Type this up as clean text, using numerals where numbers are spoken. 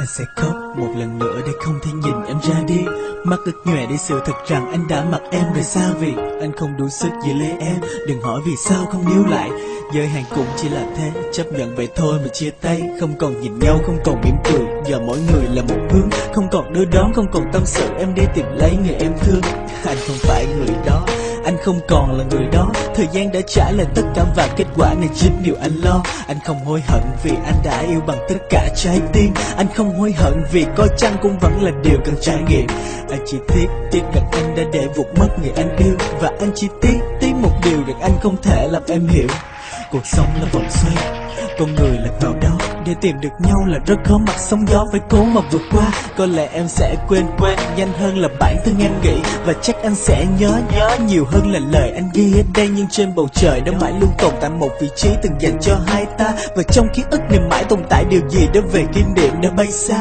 Anh sẽ khóc một lần nữa để không thể nhìn em ra đi. Mắt ướt nhòe để sự thật rằng anh đã mặc em rời xa. Vì anh không đủ sức giữ lấy em. Đừng hỏi vì sao không níu lại. Giới hạn cũng chỉ là thế, chấp nhận vậy thôi mà chia tay. Không còn nhìn nhau, không còn mỉm cười. Giờ mỗi người là một hướng. Không còn đưa đón, không còn tâm sự. Em đi tìm lấy người em thương. Anh không phải người đó, anh không còn là người đó. Thời gian đã trải lên tất cả và kết quả này chính điều anh lo. Anh không hối hận vì anh đã yêu bằng tất cả trái tim. Anh không hối hận vì có chăng cũng vẫn là điều cần trải nghiệm. Anh chỉ tiếc rằng anh đã để vụt mất người anh yêu. Và anh chỉ tiếc một điều rằng anh không thể làm em hiểu. Cuộc sống là vòng xoay, con người là vào đó. Để tìm được nhau là rất khó, mặt sóng gió phải cố mà vượt qua. Có lẽ em sẽ quên nhanh hơn là bản thân em nghĩ. Và chắc anh sẽ nhớ nhiều hơn là lời anh ghi ở đây. Nhưng trên bầu trời đã mãi luôn tồn tại một vị trí từng dành cho hai ta. Và trong ký ức này mãi tồn tại điều gì đó về kỷ niệm đã bay xa.